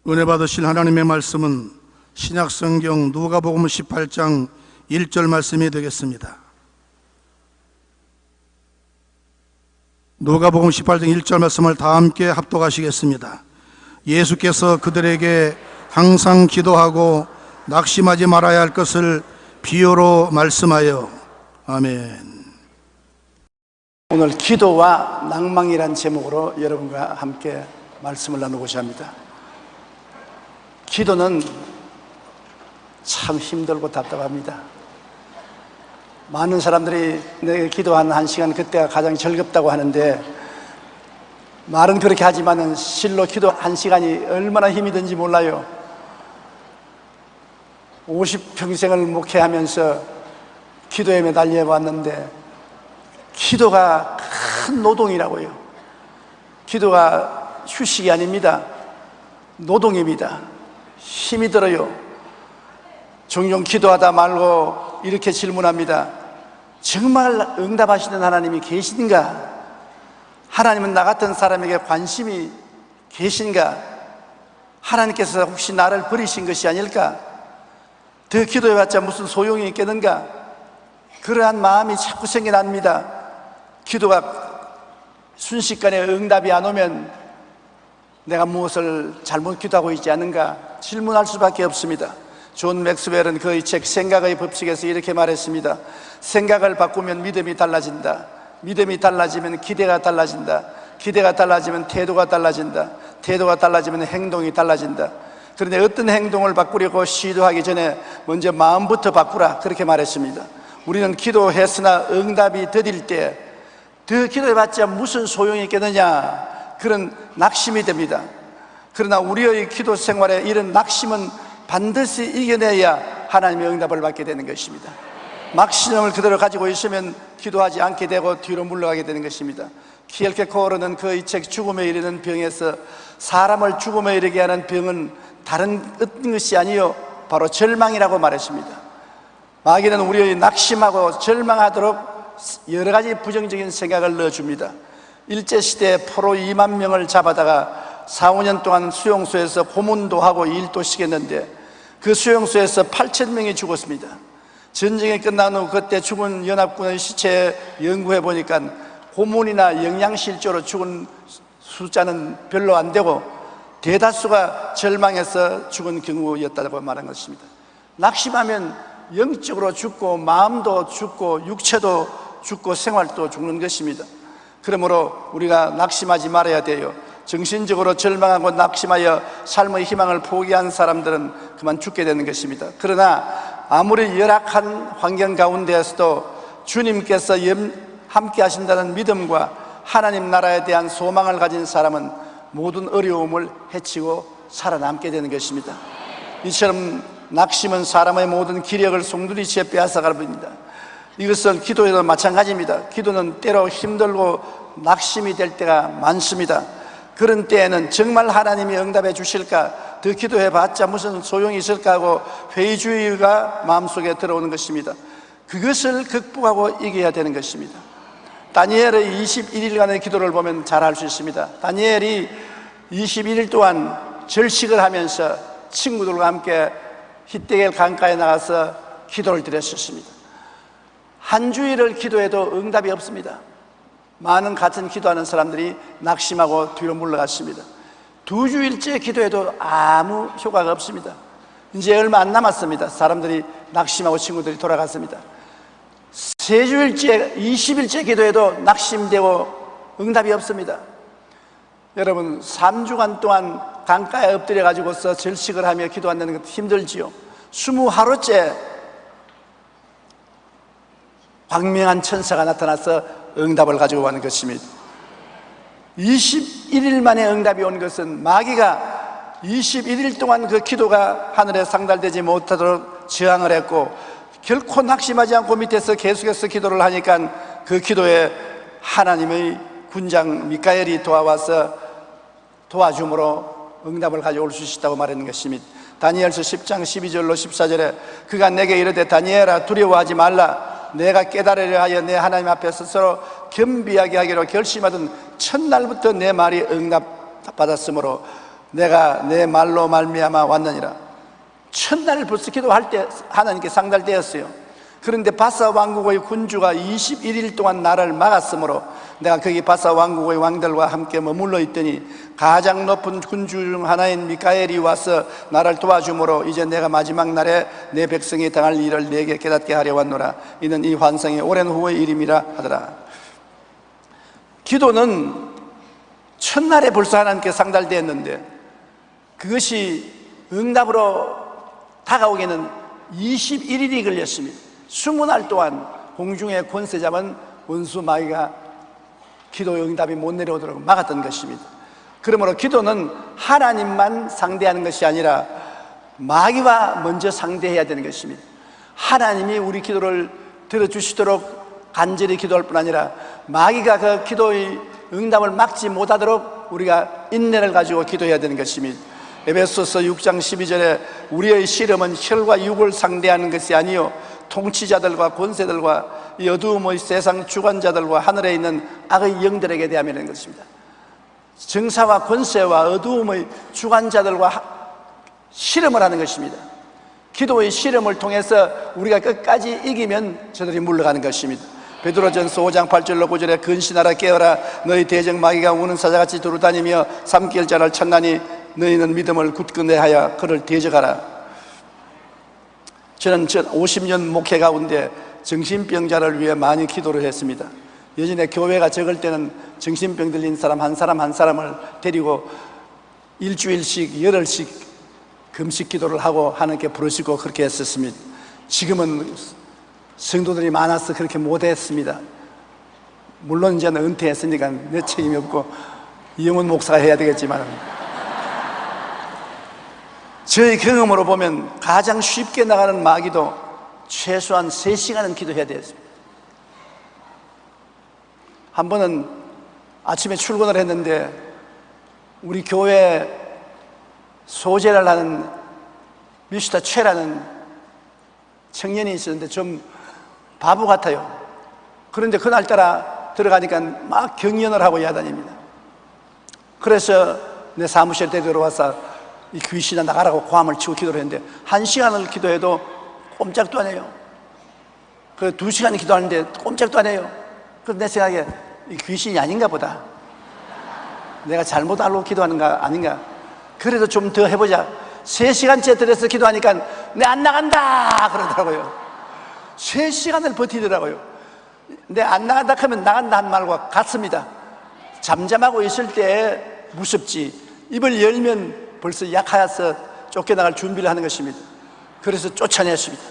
은혜 받으실 하나님의 말씀은 신약성경 누가복음 18장 1절 말씀이 되겠습니다. 누가복음 18장 1절 말씀을 다 함께 합독하시겠습니다. 예수께서 그들에게 항상 기도하고 낙심하지 말아야 할 것을 비유로 말씀하여. 아멘. 오늘 기도와 낭망이란 제목으로 여러분과 함께 말씀을 나누고자 합니다. 기도는 참 힘들고 답답합니다. 많은 사람들이 내게 기도한 1시간 그때가 가장 즐겁다고 하는데, 말은 그렇게 하지만 실로 기도 1시간이 얼마나 힘이 든지 몰라요. 50평생을 목회하면서 기도에 매달려 왔는데 기도가 큰 노동이라고요. 기도가 휴식이 아닙니다. 노동입니다. 힘이 들어요. 종종 기도하다 말고 이렇게 질문합니다. 정말 응답하시는 하나님이 계신가? 하나님은 나 같은 사람에게 관심이 계신가? 하나님께서 혹시 나를 버리신 것이 아닐까? 더 기도해봤자 무슨 소용이 있겠는가? 그러한 마음이 자꾸 생겨납니다. 기도가 순식간에 응답이 안 오면 내가 무엇을 잘못 기도하고 있지 않은가 질문할 수밖에 없습니다. 존 맥스웰은 그의 책 생각의 법칙에서 이렇게 말했습니다. 생각을 바꾸면 믿음이 달라진다. 믿음이 달라지면 기대가 달라진다. 기대가 달라지면 태도가 달라진다. 태도가 달라지면 행동이 달라진다. 그런데 어떤 행동을 바꾸려고 시도하기 전에 먼저 마음부터 바꾸라, 그렇게 말했습니다. 우리는 기도했으나 응답이 더딜 때 더 기도해봤자 무슨 소용이 있겠느냐, 그런 낙심이 됩니다. 그러나 우리의 기도 생활에 이런 낙심은 반드시 이겨내야 하나님의 응답을 받게 되는 것입니다. 막신형을 그대로 가지고 있으면 기도하지 않게 되고 뒤로 물러가게 되는 것입니다. 키엘케코르는 그의 책 죽음에 이르는 병에서 사람을 죽음에 이르게 하는 병은 다른 어떤 것이 아니요 바로 절망이라고 말했습니다. 마귀는 우리의 낙심하고 절망하도록 여러 가지 부정적인 생각을 넣어줍니다. 일제시대에 포로 2만 명을 잡아다가 4, 5년 동안 수용소에서 고문도 하고 일도 시켰는데 그 수용소에서 8,000명이 죽었습니다. 전쟁이 끝난 후 그때 죽은 연합군의 시체 연구해 보니까 고문이나 영양실조로 죽은 숫자는 별로 안 되고 대다수가 절망해서 죽은 경우였다고 말한 것입니다. 낙심하면 영적으로 죽고 마음도 죽고 육체도 죽고 생활도 죽는 것입니다. 그러므로 우리가 낙심하지 말아야 돼요. 정신적으로 절망하고 낙심하여 삶의 희망을 포기한 사람들은 그만 죽게 되는 것입니다. 그러나 아무리 열악한 환경 가운데에서도 주님께서 함께 하신다는 믿음과 하나님 나라에 대한 소망을 가진 사람은 모든 어려움을 헤치고 살아남게 되는 것입니다. 이처럼 낙심은 사람의 모든 기력을 송두리째 빼앗아갑니다. 이것은 기도에도 마찬가지입니다. 기도는 때로 힘들고 낙심이 될 때가 많습니다. 그런 때에는 정말 하나님이 응답해 주실까, 더 기도해봤자 무슨 소용이 있을까 하고 회의주의가 마음속에 들어오는 것입니다. 그것을 극복하고 이겨야 되는 것입니다. 다니엘의 21일간의 기도를 보면 잘 알 수 있습니다. 다니엘이 21일 동안 절식을 하면서 친구들과 함께 히데겔 강가에 나가서 기도를 드렸었습니다. 한 주일을 기도해도 응답이 없습니다. 많은 같은 기도하는 사람들이 낙심하고 뒤로 물러갔습니다. 2주일째 기도해도 아무 효과가 없습니다. 이제 얼마 안 남았습니다. 사람들이 낙심하고 친구들이 돌아갔습니다. 3주일째 20일째 기도해도 낙심되고 응답이 없습니다. 여러분, 3주간 동안 강가에 엎드려 가지고서 절식을 하며 기도한다는 것도 힘들지요. 20하루째 광명한 천사가 나타나서 응답을 가지고 가는 것입니다. 21일 만에 응답이 온 것은 마귀가 21일 동안 그 기도가 하늘에 상달되지 못하도록 저항을 했고, 결코 낙심하지 않고 밑에서 계속해서 기도를 하니까 그 기도에 하나님의 군장 미카엘이 도와와서 도와줌으로 응답을 가져올 수 있다고 말하는 것입니다. 다니엘서 10장 12절로 14절에 그가 내게 이르되 다니엘아 두려워하지 말라. 내가 깨달으려 하여 내 하나님 앞에 스스로 겸비하게 하기로 결심하던 첫날부터 내 말이 응답받았으므로 내가 내 말로 말미암아 왔느니라. 첫날 벌써 기도할 때 하나님께 상달되었어요. 그런데 바사 왕국의 군주가 21일 동안 나를 막았으므로 내가 거기 바사 왕국의 왕들과 함께 머물러 있더니 가장 높은 군주 중 하나인 미카엘이 와서 나를 도와주므로 이제 내가 마지막 날에 내 백성이 당할 일을 내게 깨닫게 하려 왔노라. 이는 이 환상이 오랜 후의 일임이라 하더라. 기도는 첫날에 벌써 하나님께 상달되었는데 그것이 응답으로 다가오기에는 21일이 걸렸습니다. 20날 동안 공중의 권세 잡은 원수 마귀가 기도의 응답이 못 내려오도록 막았던 것입니다. 그러므로 기도는 하나님만 상대하는 것이 아니라 마귀와 먼저 상대해야 되는 것입니다. 하나님이 우리 기도를 들어주시도록 간절히 기도할 뿐 아니라 마귀가 그 기도의 응답을 막지 못하도록 우리가 인내를 가지고 기도해야 되는 것입니다. 에베소서 6장 12절에 우리의 씨름은 혈과 육을 상대하는 것이 아니요 통치자들과 권세들과 이 어두움의 세상 주관자들과 하늘에 있는 악의 영들에게 대하는 것입니다. 정사와 권세와 어두움의 주관자들과 씨름을 하는 것입니다. 기도의 씨름을 통해서 우리가 끝까지 이기면 저들이 물러가는 것입니다. 베드로전서 5장 8절로 9절에 근신하라 깨어라 너희 대적 마귀가 우는 사자같이 두루다니며 삼킬 자를 찾나니 너희는 믿음을 굳건히 하여 그를 대적하라. 저는 50년 목회 가운데 정신병자를 위해 많이 기도를 했습니다. 예전에 교회가 적을 때는 정신병 들린 사람 한 사람을 데리고 일주일씩 열흘씩 금식 기도를 하고 하나님께 부르시고 그렇게 했었습니다. 지금은 성도들이 많아서 그렇게 못했습니다. 물론 이제는 은퇴했으니까 내 책임이 없고 이영훈 목사가 해야 되겠지만 저희 경험으로 보면 가장 쉽게 나가는 마귀도 최소한 3시간은 기도해야 되었습니다. 한 번은 아침에 출근을 했는데 우리 교회 소재를 하는 미스터 최라는 청년이 있었는데 좀 바보 같아요. 그런데 그날따라 들어가니까 막 경연을 하고 야단입니다. 그래서 내 사무실에 들어와서 이 귀신아 나가라고 고함을 치고 기도를 했는데 1시간을 기도해도 꼼짝도 안 해요. 그 2시간을 기도하는데 꼼짝도 안 해요. 그래서 내 생각에 이 귀신이 아닌가 보다. 내가 잘못 알고 기도하는가 아닌가. 그래도 좀 더 해보자. 3시간째 들어서 기도하니까 내 안 나간다 그러더라고요. 3시간을 버티더라고요. 내 안 나간다 하면 나간다 한 말과 같습니다. 잠잠하고 있을 때 무섭지 입을 열면 벌써 약하여서 쫓겨나갈 준비를 하는 것입니다. 그래서 쫓아냈습니다.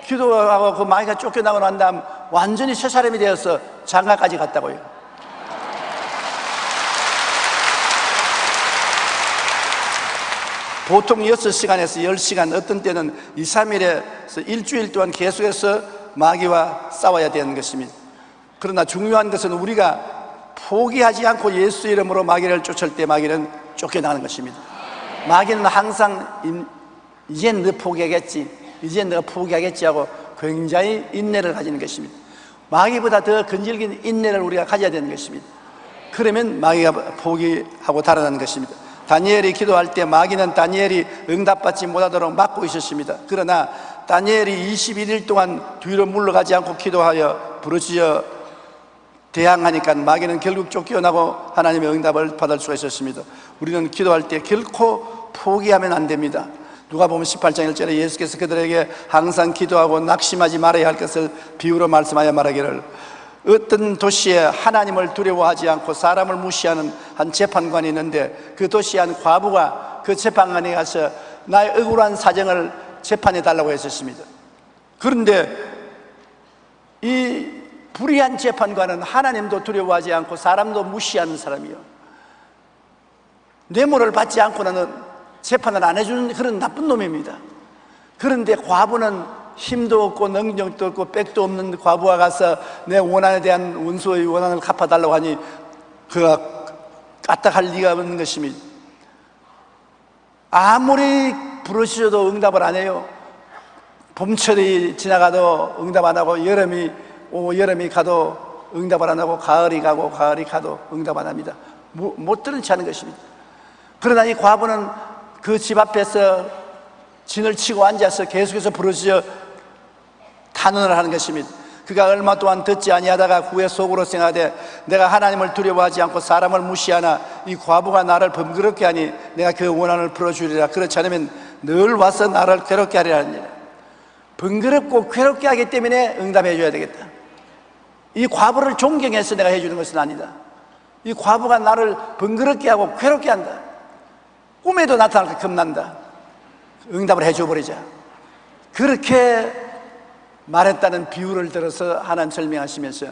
기도하고 그 마귀가 쫓겨나고 난 다음 완전히 새 사람이 되어서 장가까지 갔다고요. 보통 6시간에서 10시간, 어떤 때는 2, 3일에서 일주일 동안 계속해서 마귀와 싸워야 되는 것입니다. 그러나 중요한 것은 우리가 포기하지 않고 예수 이름으로 마귀를 쫓을 때 마귀는 쫓겨나는 것입니다. 마귀는 항상 이젠 너 포기하겠지, 이젠 너가 포기하겠지 하고 굉장히 인내를 가지는 것입니다. 마귀보다 더 근질긴 인내를 우리가 가져야 되는 것입니다. 그러면 마귀가 포기하고 달아나는 것입니다. 다니엘이 기도할 때 마귀는 다니엘이 응답받지 못하도록 막고 있었습니다. 그러나 다니엘이 21일 동안 뒤로 물러가지 않고 기도하여 부르짖어 대항하니까 마귀는 결국 쫓겨나고 하나님의 응답을 받을 수가 있었습니다. 우리는 기도할 때 결코 포기하면 안 됩니다. 누가복음 18장 1절에 예수께서 그들에게 항상 기도하고 낙심하지 말아야 할 것을 비유로 말씀하여 말하기를 어떤 도시에 하나님을 두려워하지 않고 사람을 무시하는 한 재판관이 있는데 그 도시에 한 과부가 그 재판관에 가서 나의 억울한 사정을 재판해 달라고 했었습니다. 그런데 이 불의한 재판관은 하나님도 두려워하지 않고 사람도 무시하는 사람이요, 뇌물을 받지 않고는 재판을 안 해주는 그런 나쁜 놈입니다. 그런데 과부는 힘도 없고 능력도 없고 백도 없는 과부가 가서 내 원한에 대한 원수의 원한을 갚아달라고 하니 그가 까딱할 리가 없는 것입니다. 아무리 부르짖어도 응답을 안 해요. 봄철이 지나가도 응답 안 하고 여름이 가도 응답을 안 하고 가을이 가도 응답 안 합니다. 못 들은 채 하는 것입니다. 그러나 이 과부는 그 집 앞에서 진을 치고 앉아서 계속해서 부르짖어 탄원을 하는 것입니다. 그가 얼마 동안 듣지 아니하다가 후에 속으로 생각하되 내가 하나님을 두려워하지 않고 사람을 무시하나 이 과부가 나를 번거롭게 하니 내가 그 원한을 풀어주리라. 그렇지 않으면 늘 와서 나를 괴롭게 하리라 하니라. 번거롭고 괴롭게 하기 때문에 응답해 줘야 되겠다. 이 과부를 존경해서 내가 해주는 것은 아니다. 이 과부가 나를 번거롭게 하고 괴롭게 한다. 꿈에도 나타날 때 겁난다. 응답을 해줘 버리자. 그렇게 말했다는 비유를 들어서 하나님 설명하시면서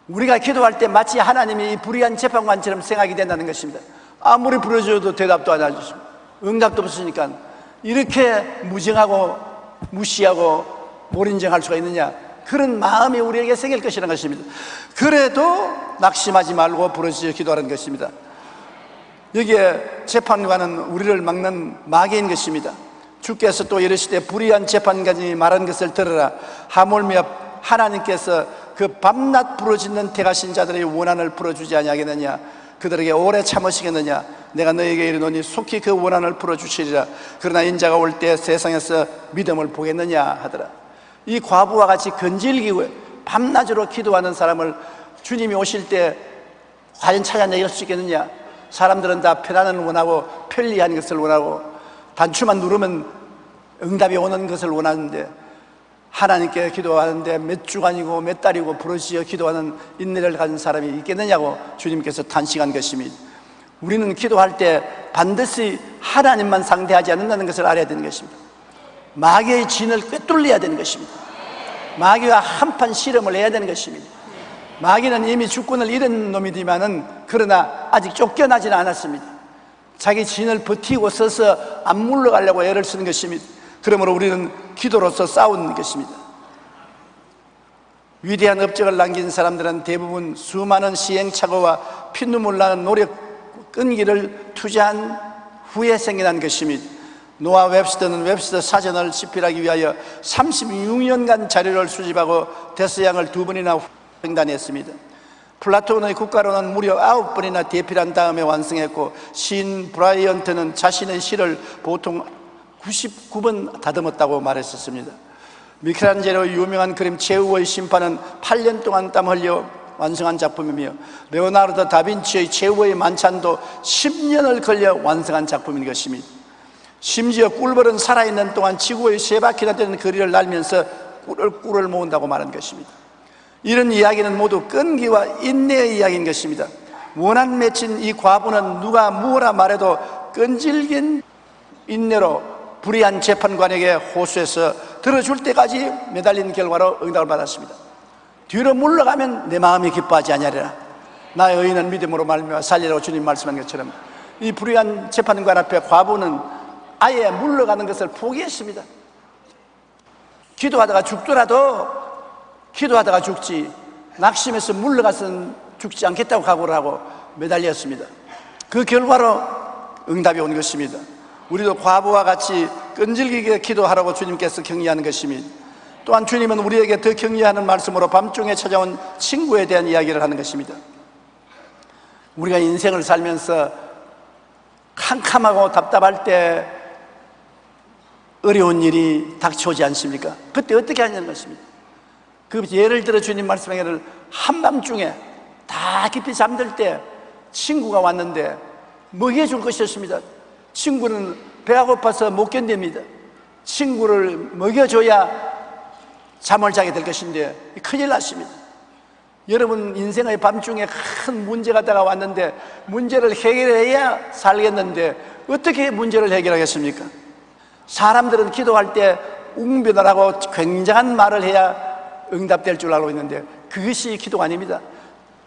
우리가 기도할 때 마치 하나님이 이 불의한 재판관처럼 생각이 된다는 것입니다. 아무리 부르짖어도 대답도 안 해주시고 응답도 없으니까 이렇게 무정하고 무시하고 몰인정할 수가 있느냐, 그런 마음이 우리에게 생길 것이라는 것입니다. 그래도 낙심하지 말고 부르짖어 기도하는 것입니다. 여기에 재판관은 우리를 막는 마귀인 것입니다. 주께서 또 이르시되 불의한 재판관이 말한 것을 들으라. 하물며 하나님께서 그 밤낮 부르짖는 택하신 자들의 원한을 풀어주지 아니하겠느냐. 그들에게 오래 참으시겠느냐. 내가 너에게 이르노니 속히 그 원한을 풀어주시리라. 그러나 인자가 올 때 세상에서 믿음을 보겠느냐 하더라. 이 과부와 같이 건질기고 밤낮으로 기도하는 사람을 주님이 오실 때 과연 찾아내길 수 있겠느냐. 사람들은 다 편안을 원하고 편리한 것을 원하고 단추만 누르면 응답이 오는 것을 원하는데, 하나님께 기도하는데 몇 주간이고 몇 달이고 부르짖어 기도하는 인내를 가진 사람이 있겠느냐고 주님께서 탄식한 것입니다. 우리는 기도할 때 반드시 하나님만 상대하지 않는다는 것을 알아야 되는 것입니다. 마귀의 진을 꿰뚫려야 되는 것입니다. 마귀와 한판 실험을 해야 되는 것입니다. 마귀는 이미 주권을 잃은 놈이지만은 그러나 아직 쫓겨나지는 않았습니다. 자기 진을 버티고 서서 안 물러가려고 애를 쓰는 것입니다. 그러므로 우리는 기도로서 싸우는 것입니다. 위대한 업적을 남긴 사람들은 대부분 수많은 시행착오와 피눈물 나는 노력 끈기를 투자한 후에 생겨난 것입니다. 노아 웹스터는 웹스터 사전을 집필하기 위하여 36년간 자료를 수집하고 데스양을 2번이나 횡단했습니다. 플라톤의 국가론은 무려 9번이나 대필한 다음에 완성했고, 시인 브라이언트는 자신의 시를 보통 99번 다듬었다고 말했었습니다. 미켈란젤로의 유명한 그림 최후의 심판은 8년 동안 땀 흘려 완성한 작품이며, 레오나르도 다빈치의 최후의 만찬도 10년을 걸려 완성한 작품인 것입니다. 심지어 꿀벌은 살아있는 동안 지구의 3바퀴나 되는 거리를 날면서 꿀을 모은다고 말한 것입니다. 이런 이야기는 모두 끈기와 인내의 이야기인 것입니다. 원한 맺힌 이 과부는 누가 무엇라 말해도 끈질긴 인내로 불의한 재판관에게 호소해서 들어줄 때까지 매달린 결과로 응답을 받았습니다. 뒤로 물러가면 내 마음이 기뻐하지 아니하리라. 나의 의인은 믿음으로 말미암아 살리라고 주님 말씀한 것처럼 이 불의한 재판관 앞에 과부는 아예 물러가는 것을 포기했습니다. 기도하다가 죽더라도 기도하다가 죽지, 낙심해서 물러가서는 죽지 않겠다고 각오를 하고 매달렸습니다. 그 결과로 응답이 온 것입니다. 우리도 과부와 같이 끈질기게 기도하라고 주님께서 격려하는 것입니다. 또한 주님은 우리에게 더 격려하는 말씀으로 밤중에 찾아온 친구에 대한 이야기를 하는 것입니다. 우리가 인생을 살면서 캄캄하고 답답할 때 어려운 일이 닥쳐오지 않습니까? 그때 어떻게 하냐는 것입니다. 그 예를 들어 주님 말씀하기를 한밤중에 다 깊이 잠들 때 친구가 왔는데 먹여줄 것이었습니다. 친구는 배가 고파서 못 견딥니다. 친구를 먹여줘야 잠을 자게 될 것인데 큰일 났습니다. 여러분 인생의 밤중에 큰 문제가 다가왔는데 문제를 해결해야 살겠는데 어떻게 문제를 해결하겠습니까? 사람들은 기도할 때 웅변을 하고 굉장한 말을 해야 응답될 줄 알고 있는데 그것이 기도가 아닙니다.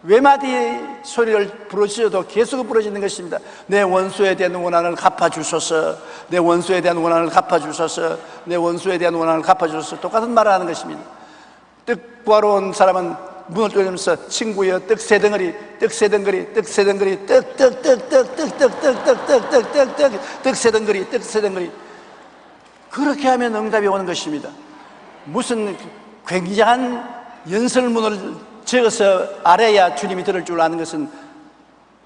외마디 소리를 부르짖어도 계속 부르짖는 것입니다. 내 원수에 대한 원한을 갚아주소서, 내 원수에 대한 원한을 갚아주소서, 내 원수에 대한 원한을 갚아주소서. 똑같은 말을 하는 것입니다. 떡 구하러 온 사람은 문을 두드리면서 친구여 떡세덩어리 떡세덩어리 떡세덩어리 떡떡떡떡떡떡떡떡떡떡떡떡 떡세덩어리 떡세덩어리, 그렇게 하면 응답이 오는 것입니다. 무슨 굉장한 연설문을 적어서 알아야 주님이 들을 줄 아는 것은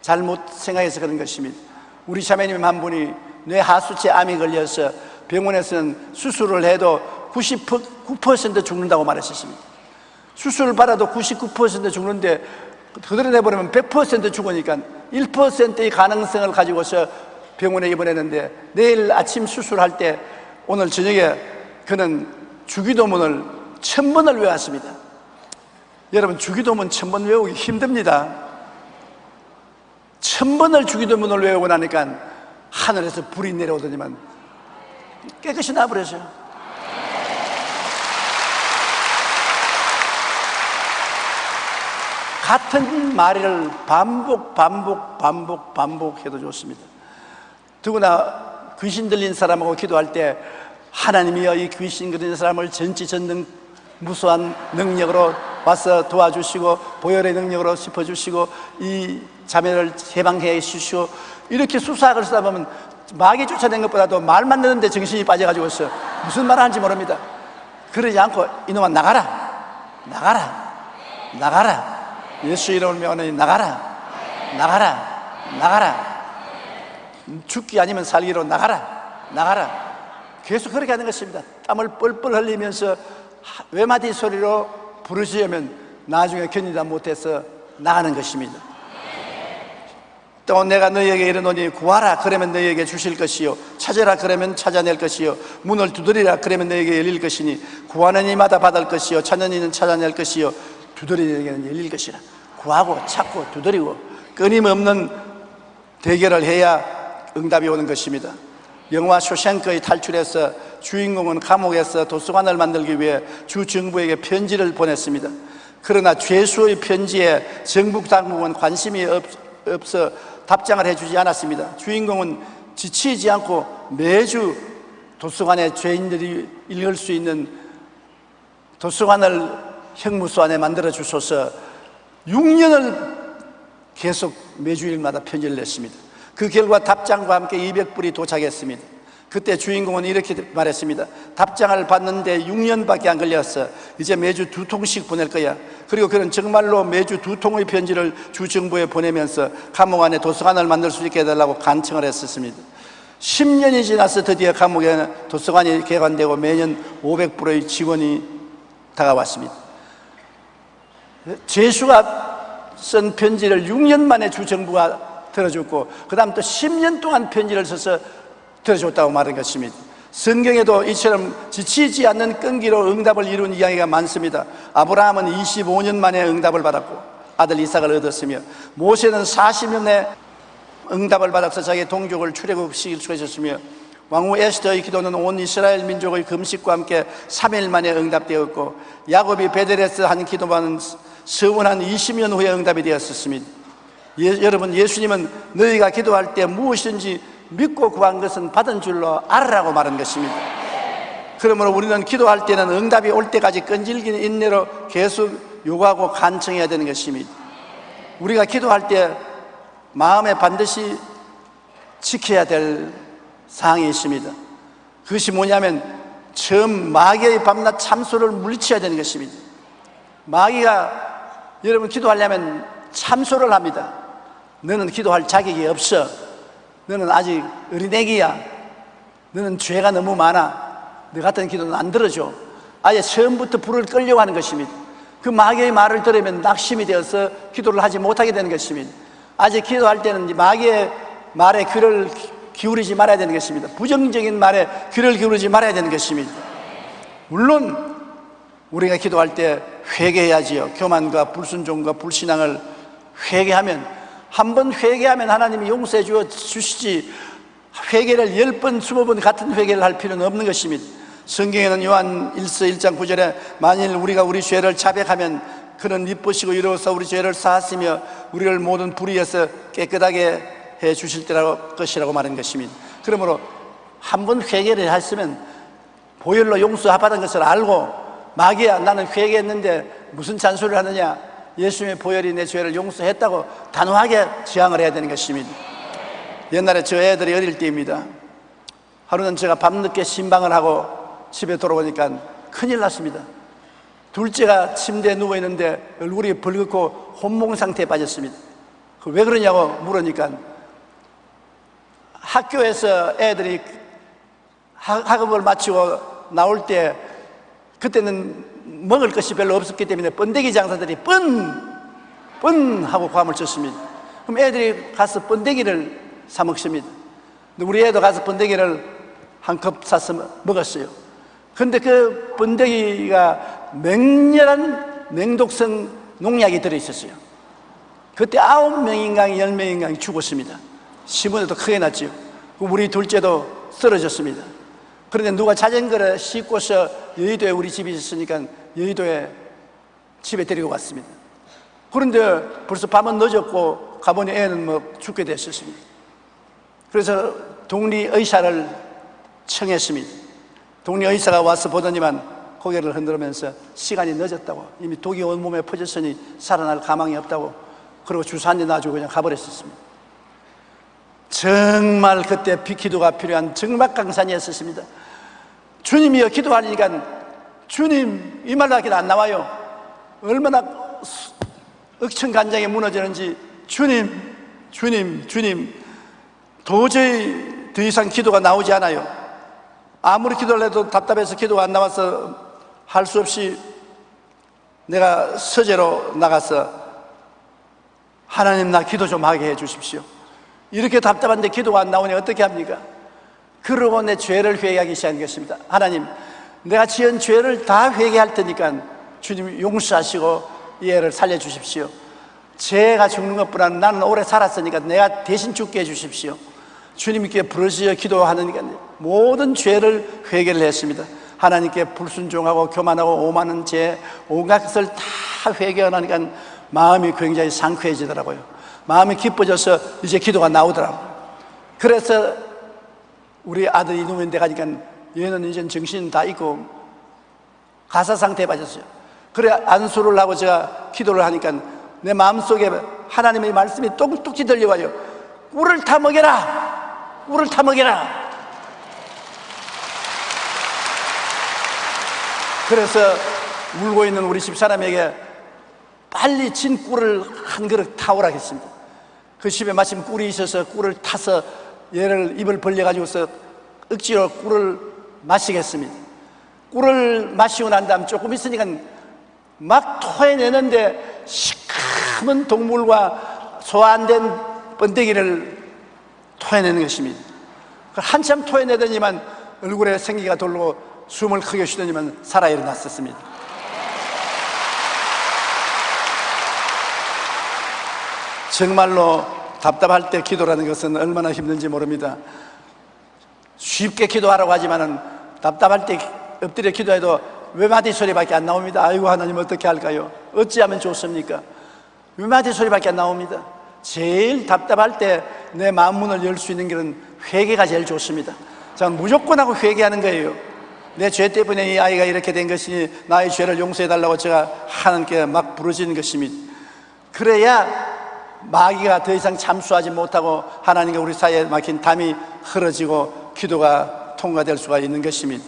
잘못 생각해서 그런 것입니다. 우리 자매님 한 분이 뇌 하수체 암이 걸려서 병원에서는 수술을 해도 99% 죽는다고 말했었습니다. 수술을 받아도 99% 죽는데 그대로 내버리면 100% 죽으니까 1%의 가능성을 가지고서 병원에 입원했는데 내일 아침 수술할 때 오늘 저녁에 그는 주기도문을 1000번을 외웠습니다. 여러분, 주기도문 1000번 외우기 힘듭니다. 1000번을 주기도문을 외우고 나니까 하늘에서 불이 내려오더니만 깨끗이 나버렸어요. 같은 말을 반복해도 좋습니다. 더구나 귀신 들린 사람하고 기도할 때 하나님이여 이 귀신 들린 사람을 전지전능 무수한 능력으로 와서 도와주시고 보혈의 능력으로 짚어주시고 이 자매를 해방해 주시오, 이렇게 수사학을 쓰다 보면 마귀 쫓아낸 것보다도 말만 듣는데 정신이 빠져가지고 있어 무슨 말을 하는지 모릅니다. 그러지 않고 이놈아 나가라, 나가라, 나가라, 예수 이름을 명하노니 나가라, 나가라, 나가라, 죽기 아니면 살기로 나가라, 나가라. 계속 그렇게 하는 것입니다. 땀을 뻘뻘 흘리면서 외마디 소리로 부르시려면 나중에 견디다 못해서 나가는 것입니다. 또 내가 너희에게 이르노니 구하라 그러면 너희에게 주실 것이요, 찾으라 그러면 찾아낼 것이요, 문을 두드리라 그러면 너희에게 열릴 것이니 구하는 이마다 받을 것이요, 찾는 이는 찾아낼 것이요, 두드리는 이에게는 열릴 것이라. 구하고 찾고 두드리고 끊임없는 대결을 해야 응답이 오는 것입니다. 영화 쇼생크의 탈출에서 주인공은 감옥에서 도서관을 만들기 위해 주 정부에게 편지를 보냈습니다. 그러나 죄수의 편지에 정부 당국은 관심이 없어 답장을 해주지 않았습니다. 주인공은 지치지 않고 매주 도서관에 죄인들이 읽을 수 있는 도서관을 형무소 안에 만들어 주소서 6년을 계속 매주일마다 편지를 냈습니다. 그 결과 답장과 함께 200불이 도착했습니다. 그때 주인공은 이렇게 말했습니다. 답장을 받는데 6년밖에 안 걸렸어. 이제 매주 2통씩 보낼 거야. 그리고 그는 정말로 매주 2통의 편지를 주 정부에 보내면서 감옥 안에 도서관을 만들 수 있게 해달라고 간청을 했었습니다. 10년이 지나서 드디어 감옥에 도서관이 개관되고 매년 500불의 지원이 다가왔습니다. 죄수가 쓴 편지를 6년 만에 주 정부가 들어줬고 그 다음 또 10년 동안 편지를 써서 들어줬다고 말한 것입니다. 성경에도 이처럼 지치지 않는 끈기로 응답을 이룬 이야기가 많습니다. 아브라함은 25년 만에 응답을 받았고 아들 이삭을 얻었으며, 모세는 40년에 응답을 받아서 자기 동족을 출애굽시킬 수 있었으며, 왕후 에스더의 기도는 온 이스라엘 민족의 금식과 함께 3일 만에 응답되었고, 야곱이 베델에서 한 기도만 서원한 20년 후에 응답이 되었습니다. 여러분, 예수님은 너희가 기도할 때 무엇이든지 믿고 구한 것은 받은 줄로 알으라고 말한 것입니다. 그러므로 우리는 기도할 때는 응답이 올 때까지 끈질긴 인내로 계속 요구하고 간청해야 되는 것입니다. 우리가 기도할 때 마음에 반드시 지켜야 될 사항이 있습니다. 그것이 뭐냐면 처음 마귀의 밤낮 참소를 물리쳐야 되는 것입니다. 마귀가 여러분 기도하려면 참소를 합니다. 너는 기도할 자격이 없어. 너는 아직 어린애기야. 너는 죄가 너무 많아. 너 같은 기도는 안 들어줘. 아예 처음부터 불을 끌려고 하는 것입니다. 그 마귀의 말을 들으면 낙심이 되어서 기도를 하지 못하게 되는 것입니다. 아직 기도할 때는 마귀의 말에 귀를 기울이지 말아야 되는 것입니다. 부정적인 말에 귀를 기울이지 말아야 되는 것입니다. 물론 우리가 기도할 때 회개해야지요. 교만과 불순종과 불신앙을 회개하면, 한번 회개하면 하나님이 용서해 주시지, 회개를 10번 20번 같은 회개를 할 필요는 없는 것입니다. 성경에는 요한 1서 1장 9절에 만일 우리가 우리 죄를 자백하면 그는 미쁘시고 이로써 우리 죄를 사하시며 우리를 모든 불의에서 깨끗하게 해 주실 것이라고 말한 것입니다. 그러므로 한번 회개를 했으면 보혈로 용서받은 것을 알고, 마귀야 나는 회개했는데 무슨 잔소리를 하느냐, 예수님의 보혈이 내 죄를 용서했다고 단호하게 저항을 해야 되는 것입니다. 옛날에 저 애들이 어릴 때입니다. 하루는 제가 밤늦게 신방을 하고 집에 돌아오니까 큰일 났습니다. 둘째가 침대에 누워있는데 얼굴이 붉고 혼몽 상태에 빠졌습니다. 왜 그러냐고 물으니까 학교에서 애들이 학업을 마치고 나올 때 그때는 먹을 것이 별로 없었기 때문에 번데기 장사들이 뻔 하고 고함을 쳤습니다. 그럼 애들이 가서 번데기를 사 먹습니다. 우리 애도 가서 번데기를 한 컵 사서 먹었어요. 근데 그 번데기가 맹렬한 맹독성 농약이 들어있었어요. 그때 9명인가 10명인가 죽었습니다. 신문에도 크게 났죠. 우리 둘째도 쓰러졌습니다. 그런데 누가 자전거를 싣고서 여의도에 우리 집이 있었으니까 여의도에 집에 데리고 갔습니다. 그런데 벌써 밤은 늦었고 가보니 애는 뭐 죽게 됐었습니다. 그래서 독립의사를 청했습니다. 독립의사가 와서 보더니만 고개를 흔들면서 시간이 늦었다고, 이미 독이 온몸에 퍼졌으니 살아날 가망이 없다고, 그리고 주사 한 대 놔주고 그냥 가버렸었습니다. 정말 그때 기도가 필요한 정막강산이었습니다. 주님이여 기도하니까 주님 이 말밖에 안 나와요. 얼마나 억천간장에 무너지는지 주님 도저히 더 이상 기도가 나오지 않아요. 아무리 기도를 해도 답답해서 기도가 안 나와서 할 수 없이 내가 서재로 나가서 하나님 나 기도 좀 하게 해 주십시오. 이렇게 답답한데 기도가 안 나오니 어떻게 합니까? 그러고 내 죄를 회개하기 시작한 것입니다. 하나님, 내가 지은 죄를 다 회개할 테니까 주님 용서하시고 이 애를 살려주십시오. 죄가 죽는 것보다 나는 오래 살았으니까 내가 대신 죽게 해주십시오. 주님께 부르짖어 기도하니까 모든 죄를 회개를 했습니다. 하나님께 불순종하고 교만하고 오만한 죄 온갖 것을 다 회개하니까 마음이 굉장히 상쾌해지더라고요. 마음이 기뻐져서 이제 기도가 나오더라고요. 그래서 우리 아들이 이놈이 돼 가니까 얘는 이제 정신 다 있고 가사 상태에 빠졌어요. 그래 안수를 하고 제가 기도를 하니까 내 마음속에 하나님의 말씀이 똑똑히 들려와요. 꿀을 타 먹여라, 꿀을 타 먹여라. 그래서 울고 있는 우리 집 사람에게 빨리 진 꿀을 한 그릇 타오라 했습니다. 그 집에 마침 꿀이 있어서 꿀을 타서 얘를 입을 벌려가지고서 억지로 꿀을 마시겠습니다. 꿀을 마시고 난 다음 조금 있으니까 막 토해내는데 시커먼 동물과 소화 안 된 번데기를 토해내는 것입니다. 한참 토해내더니만 얼굴에 생기가 돌고 숨을 크게 쉬더니만 살아 일어났었습니다. 정말로 답답할 때 기도라는 것은 얼마나 힘든지 모릅니다. 쉽게 기도하라고 하지만은 답답할 때 엎드려 기도해도 외마디 소리밖에 안 나옵니다. 아이고 하나님 어떻게 할까요? 어찌하면 좋습니까? 외마디 소리밖에 안 나옵니다. 제일 답답할 때 내 마음 문을 열 수 있는 길은 회개가 제일 좋습니다. 자, 무조건 하고 회개하는 거예요. 내 죄 때문에 이 아이가 이렇게 된 것이니 나의 죄를 용서해달라고 제가 하나님께 막 부르짖는 것입니다. 그래야 마귀가 더 이상 잠수하지 못하고 하나님과 우리 사이에 막힌 담이 흐려지고 기도가 통과될 수가 있는 것입니다.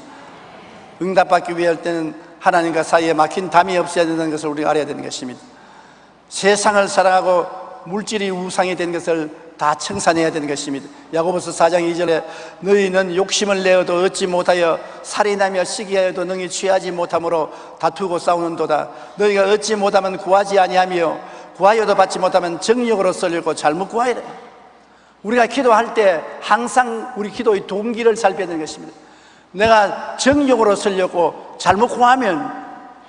응답받기 위할 때는 하나님과 사이에 막힌 담이 없어야 된다는 것을 우리가 알아야 되는 것입니다. 세상을 사랑하고 물질이 우상이 된 것을 다 청산해야 되는 것입니다. 야고보서 4장 2절에 너희는 욕심을 내어도 얻지 못하여 살인하며 시기하여도 능히 취하지 못함으로 다투고 싸우는도다. 너희가 얻지 못하면 구하지 아니하며 구하여도 받지 못하면 정욕으로 썰리고 잘못 구하이래. 우리가 기도할 때 항상 우리 기도의 동기를 살펴야 되는 것입니다. 내가 정욕으로 썰렸고 잘못 구하면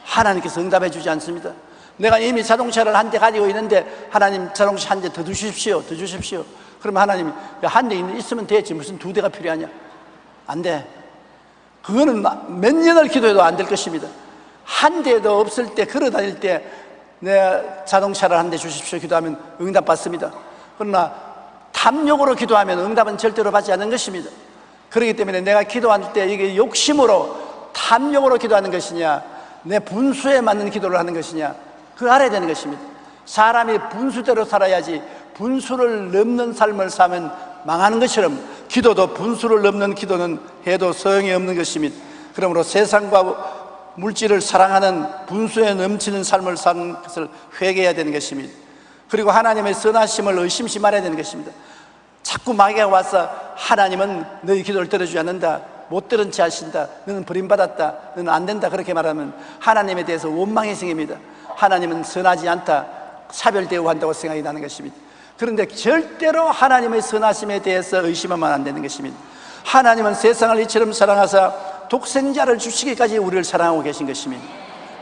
하나님께서 응답해 주지 않습니다. 내가 이미 자동차를 한 대 가지고 있는데 하나님 자동차 한 대 더 주십시오, 더 주십시오. 그러면 하나님이 한 대 있으면 되지 무슨 두 대가 필요하냐? 안 돼. 그거는 몇 년을 기도해도 안 될 것입니다. 한 대도 없을 때 걸어 다닐 때 내 자동차를 한 대 주십시오 기도하면 응답받습니다. 그러나 탐욕으로 기도하면 응답은 절대로 받지 않는 것입니다. 그렇기 때문에 내가 기도할 때 이게 욕심으로 탐욕으로 기도하는 것이냐 내 분수에 맞는 기도를 하는 것이냐 그걸 알아야 되는 것입니다. 사람이 분수대로 살아야지 분수를 넘는 삶을 사면 망하는 것처럼 기도도 분수를 넘는 기도는 해도 소용이 없는 것입니다. 그러므로 세상과 물질을 사랑하는 분수에 넘치는 삶을 사는 것을 회개해야 되는 것입니다. 그리고 하나님의 선하심을 의심치 말아야 되는 것입니다. 자꾸 마귀가 와서 하나님은 너희 기도를 들어주지 않는다, 못 들은 채 하신다, 너는 버림받았다, 너는 안 된다, 그렇게 말하면 하나님에 대해서 원망이 생깁니다. 하나님은 선하지 않다, 차별 대우한다고 생각이 나는 것입니다. 그런데 절대로 하나님의 선하심에 대해서 의심하면 안 되는 것입니다. 하나님은 세상을 이처럼 사랑하사 독생자를 주시기까지 우리를 사랑하고 계신 것입니다.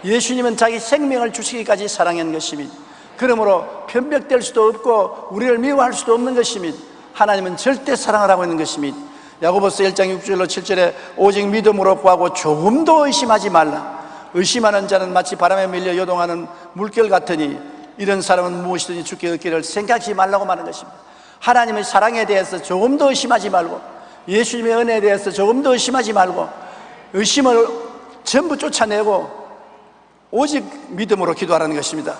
예수님은 자기 생명을 주시기까지 사랑한 것입니다. 그러므로 편벽될 수도 없고 우리를 미워할 수도 없는 것입니다. 하나님은 절대 사랑을 하고 있는 것입니다. 야고보서 1장 6절로 7절에 오직 믿음으로 구하고 조금도 의심하지 말라. 의심하는 자는 마치 바람에 밀려 요동하는 물결 같으니 이런 사람은 무엇이든지 죽게 얻기를 생각지 말라고 말하는 것입니다. 하나님의 사랑에 대해서 조금도 의심하지 말고, 예수님의 은혜에 대해서 조금도 의심하지 말고, 의심을 전부 쫓아내고 오직 믿음으로 기도하라는 것입니다.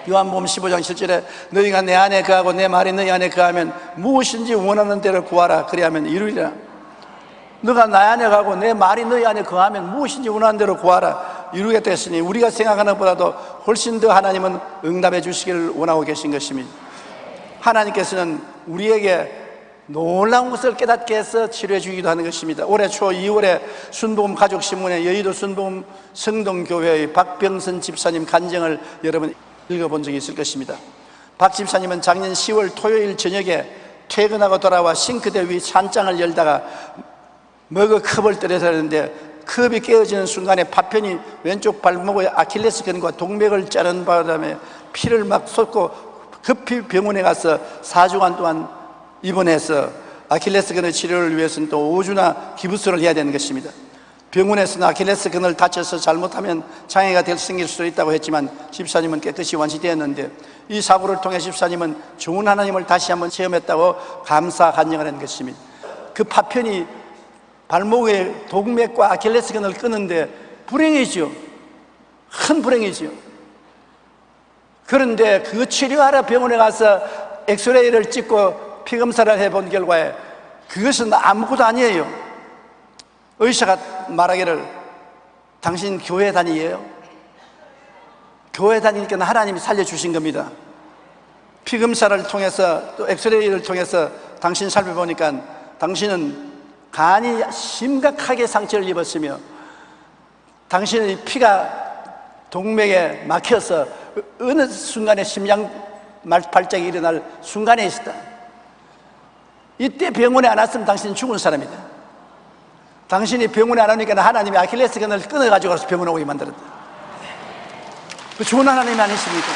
요한복음 15장 7절에 너희가 내 안에 거하고 내 말이 너희 안에 거하면 무엇인지 원하는 대로 구하라, 그리하면 이루리라. 너가 나 안에 가고 내 말이 너희 안에 거하면 무엇인지 원하는 대로 구하라, 이루겠다 했으니 우리가 생각하는 것보다도 훨씬 더 하나님은 응답해 주시기를 원하고 계신 것입니다. 하나님께서는 우리에게 놀라운 것을 깨닫게 해서 치료해 주기도 하는 것입니다. 올해 초 2월에 순복음 가족신문에 여의도 순복음 성동교회의 박병선 집사님 간증을 여러분 읽어본 적이 있을 것입니다. 박 집사님은 작년 10월 토요일 저녁에 퇴근하고 돌아와 싱크대 위 찬장을 열다가 머그컵을 떨어져 했는데 컵이 깨어지는 순간에 파편이 왼쪽 발목의 아킬레스건과 동맥을 자른 바람에 피를 막 쏟고 급히 병원에 가서 4주간 동안 입원해서 아킬레스건의 치료를 위해서는 또 5주나 기부스를 해야 되는 것입니다. 병원에서는 아킬레스건을 다쳐서 잘못하면 장애가 생길 수도 있다고 했지만 집사님은 깨끗이 완치되었는데, 이 사고를 통해 집사님은 좋은 하나님을 다시 한번 체험했다고 감사 간증을 한 것입니다. 그 파편이 발목의 동맥과 아킬레스건을 끊는데 불행이죠. 큰 불행이죠. 그런데 그 치료하러 병원에 가서 엑스레이를 찍고 피검사를 해본 결과에 그것은 아무것도 아니에요. 의사가 말하기를 당신 교회 다니에요? 교회 다니니까 하나님이 살려주신 겁니다. 피검사를 통해서 또 엑스레이를 통해서 당신 살펴보니까 당신은 간이 심각하게 상처를 입었으며 당신의 피가 동맥에 막혀서 어느 순간에 심장 발작이 일어날 순간에 있었다. 이때 병원에 안 왔으면 당신은 죽은 사람이다. 당신이 병원에 안 오니까 하나님이 아킬레스건을 끊어가지고 가서 병원에 오게 만들었다. 그 좋은 하나님이 아니십니까?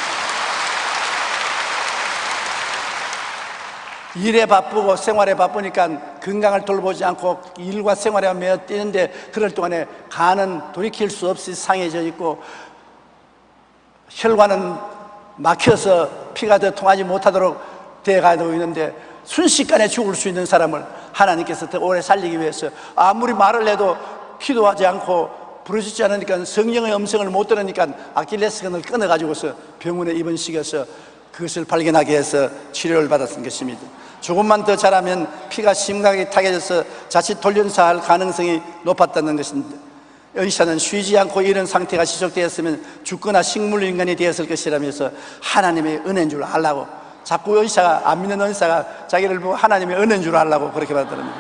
일에 바쁘고 생활에 바쁘니까 건강을 돌보지 않고 일과 생활에 매어 뛰는데 그럴 동안에 간은 돌이킬 수 없이 상해져 있고 혈관은 막혀서 피가 더 통하지 못하도록 돼가고 있는데 순식간에 죽을 수 있는 사람을 하나님께서 더 오래 살리기 위해서 아무리 말을 해도 기도하지 않고 부르짖지 않으니까 성령의 음성을 못 들으니까 아킬레스건을 끊어가지고서 병원에 입원시켜서 그것을 발견하게 해서 치료를 받았던 것입니다. 조금만 더 자라면 피가 심각하게 타개져서 자칫 돌연사할 가능성이 높았다는 것입니다. 의사는 쉬지 않고 이런 상태가 지속되었으면 죽거나 식물인간이 되었을 것이라면서 하나님의 은혜인 줄 알라고, 자꾸 의사가, 안 믿는 의사가 자기를 보고 하나님의 은혜인 줄 알라고 그렇게 말합니다.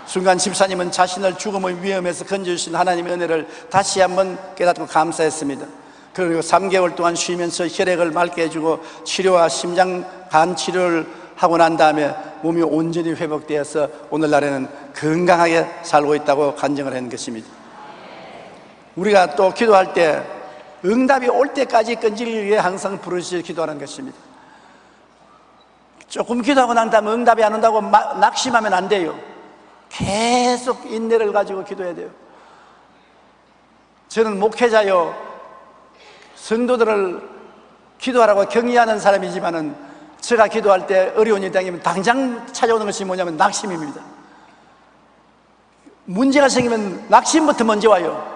순간 집사님은 자신을 죽음의 위험에서 건져주신 하나님의 은혜를 다시 한번 깨닫고 감사했습니다. 그리고 3개월 동안 쉬면서 혈액을 맑게 해주고 치료와 심장 간 치료를 하고 난 다음에 몸이 온전히 회복되어서 오늘날에는 건강하게 살고 있다고 간증을 한 것입니다. 우리가 또 기도할 때 응답이 올 때까지 끈질기게 위해 항상 부르짖어 기도하는 것입니다. 조금 기도하고 난 다음에 응답이 안 온다고 낙심하면 안 돼요. 계속 인내를 가지고 기도해야 돼요. 저는 목회자요, 성도들을 기도하라고 격려하는 사람이지만은 제가 기도할 때 어려운 일이 생기면 당장 찾아오는 것이 뭐냐면 낙심입니다. 문제가 생기면 낙심부터 먼저 와요.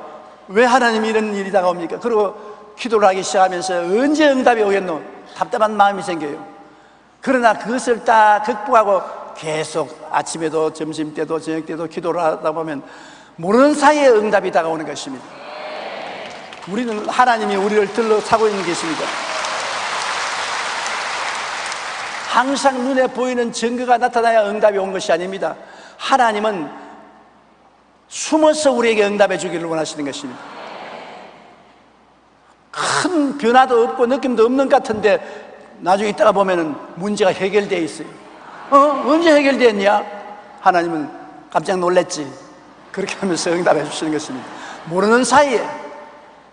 왜 하나님이 이런 일이 다가옵니까? 그리고 기도를 하기 시작하면서 언제 응답이 오겠노? 답답한 마음이 생겨요. 그러나 그것을 다 극복하고 계속 아침에도 점심 때도 저녁 때도 기도를 하다 보면 모르는 사이에 응답이 다가오는 것입니다. 우리는 하나님이 우리를 들러사고 있는 것입니다. 항상 눈에 보이는 증거가 나타나야 응답이 온 것이 아닙니다. 하나님은 숨어서 우리에게 응답해 주기를 원하시는 것입니다. 큰 변화도 없고 느낌도 없는 것 같은데 나중에 있다가 보면은 문제가 해결되어 있어요. 언제 해결됐냐? 하나님은 깜짝 놀랐지. 그렇게 하면서 응답해 주시는 것입니다. 모르는 사이에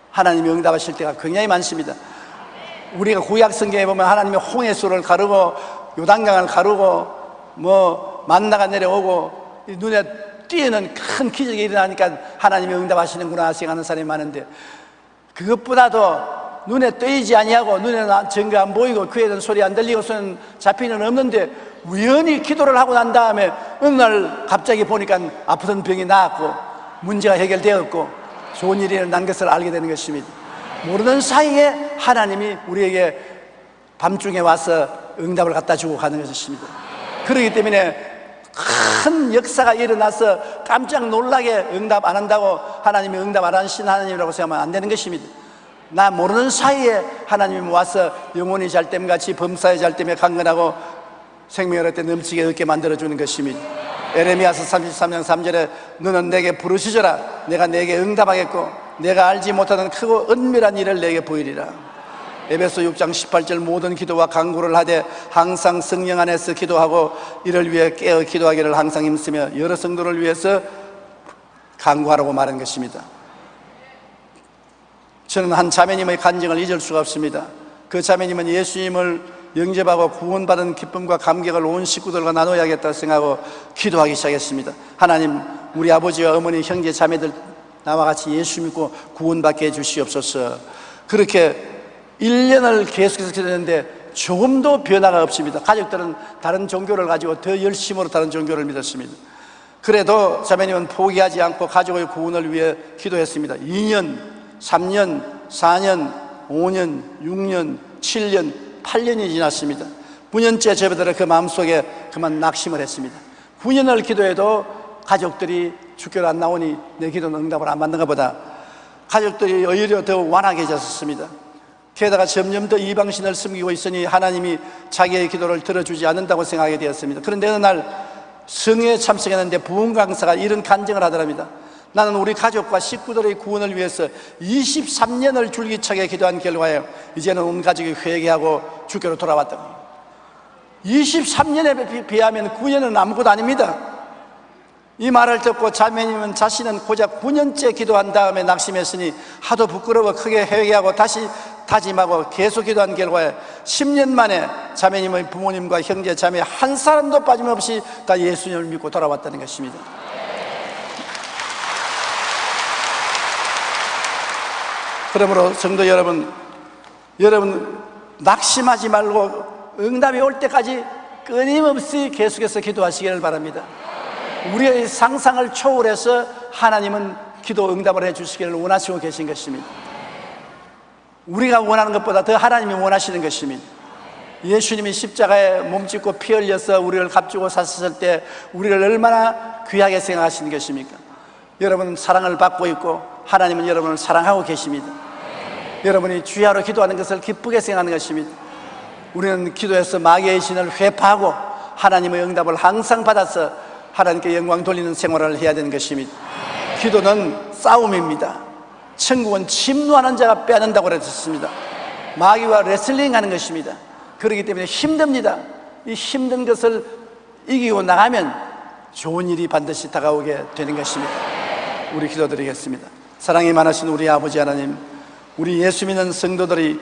하나님이 응답하실 때가 굉장히 많습니다. 우리가 구약 성경에 보면 하나님이 홍해수를 가르고 요단강을 가르고 만나가 내려오고 눈에 띄는 큰 기적이 일어나니까 하나님이 응답하시는구나 생각하는 사람이 많은데, 그것보다도 눈에 띄지 아니하고 눈에 증거 안 보이고 귀에 든 소리 안 들리고 손 잡히는 없는데 우연히 기도를 하고 난 다음에 어느 날 갑자기 보니까 아프던 병이 나았고 문제가 해결되었고 좋은 일이 일어난 것을 알게 되는 것입니다. 모르는 사이에 하나님이 우리에게 밤중에 와서 응답을 갖다 주고 가는 것입니다. 그렇기 때문에 큰 역사가 일어나서 깜짝 놀라게 응답 안 한다고 하나님이 응답 안 하신 하나님이라고 생각하면 안 되는 것입니다. 나 모르는 사이에 하나님이 와서 영혼이 잘됨같이 범사의 잘됨에 강건하고 생명을 얻게 넘치게 얻게 만들어주는 것입니다. 에레미야서 33장 3절에 너는 내게 부르시더라. 내가 내게 응답하겠고 내가 알지 못하는 크고 은밀한 일을 내게 보이리라. 에베소 6장 18절 모든 기도와 간구를 하되 항상 성령 안에서 기도하고 이를 위해 깨어 기도하기를 항상 힘쓰며 여러 성도를 위해서 간구하라고 말한 것입니다. 저는 한 자매님의 간증을 잊을 수가 없습니다. 그 자매님은 예수님을 영접하고 구원받은 기쁨과 감격을 온 식구들과 나눠야겠다고 생각하고 기도하기 시작했습니다. 하나님, 우리 아버지와 어머니, 형제, 자매들 나와 같이 예수 믿고 구원받게 해주시옵소서. 그렇게 1년을 계속해서 기도했는데 조금도 변화가 없습니다. 가족들은 다른 종교를 가지고 더 열심으로 다른 종교를 믿었습니다. 그래도 자매님은 포기하지 않고 가족의 구원을 위해 기도했습니다. 2년, 3년, 4년, 5년, 6년, 7년, 8년이 지났습니다. 9년째 저희들은 그 마음속에 그만 낙심을 했습니다. 9년을 기도해도 가족들이 주교를 안 나오니 내 기도는 응답을 안 받는 것보다 가족들이 오히려 더 완악해졌습니다. 게다가 점점 더 이방신을 섬기고 있으니 하나님이 자기의 기도를 들어주지 않는다고 생각하게 되었습니다. 그런데 어느 날 성회에 참석했는데 부흥 강사가 이런 간증을 하더랍니다. 나는 우리 가족과 식구들의 구원을 위해서 23년을 줄기차게 기도한 결과에 이제는 온 가족이 회개하고 주교로 돌아왔다. 23년에 비하면 9년은 아무것도 아닙니다. 이 말을 듣고 자매님은 자신은 고작 9년째 기도한 다음에 낙심했으니 하도 부끄러워 크게 회개하고 다시 다짐하고 계속 기도한 결과에 10년 만에 자매님의 부모님과 형제 자매 한 사람도 빠짐없이 다 예수님을 믿고 돌아왔다는 것입니다. 그러므로 성도 여러분 낙심하지 말고 응답이 올 때까지 끊임없이 계속해서 기도하시기를 바랍니다. 우리의 상상을 초월해서 하나님은 기도 응답을 해주시기를 원하시고 계신 것입니다. 우리가 원하는 것보다 더 하나님이 원하시는 것입니다. 예수님이 십자가에 몸짓고 피 흘려서 우리를 값주고 사셨을 때 우리를 얼마나 귀하게 생각하시는 것입니까? 여러분은 사랑을 받고 있고 하나님은 여러분을 사랑하고 계십니다. 여러분이 주야로 기도하는 것을 기쁘게 생각하는 것입니다. 우리는 기도해서 마귀의 신을 회파하고 하나님의 응답을 항상 받아서 하나님께 영광 돌리는 생활을 해야 되는 것입니다. 기도는 싸움입니다. 천국은 침노하는 자가 빼앗는다고 그랬습니다. 마귀와 레슬링하는 것입니다. 그렇기 때문에 힘듭니다. 이 힘든 것을 이기고 나가면 좋은 일이 반드시 다가오게 되는 것입니다. 우리 기도드리겠습니다. 사랑이 많으신 우리 아버지 하나님, 우리 예수 믿는 성도들이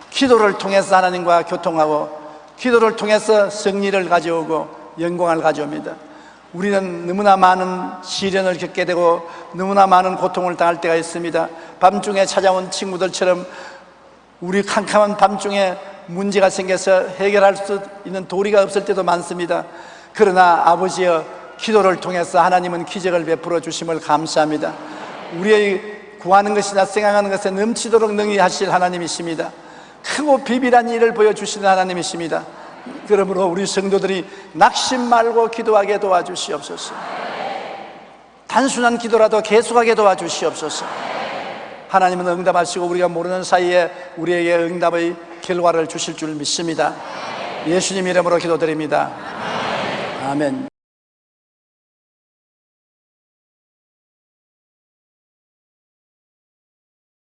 기도를 통해서 하나님과 교통하고 기도를 통해서 승리를 가져오고 영광을 가져옵니다. 우리는 너무나 많은 시련을 겪게 되고 너무나 많은 고통을 당할 때가 있습니다. 밤중에 찾아온 친구들처럼 우리 캄캄한 밤중에 문제가 생겨서 해결할 수 있는 도리가 없을 때도 많습니다. 그러나 아버지여, 기도를 통해서 하나님은 기적을 베풀어 주심을 감사합니다. 우리의 구하는 것이나 생각하는 것에 넘치도록 능히 하실 하나님이십니다. 크고 비밀한 일을 보여주시는 하나님이십니다. 그러므로 우리 성도들이 낙심 말고 기도하게 도와주시옵소서. 단순한 기도라도 계속하게 도와주시옵소서. 하나님은 응답하시고 우리가 모르는 사이에 우리에게 응답의 결과를 주실 줄 믿습니다. 예수님 이름으로 기도드립니다. 아멘.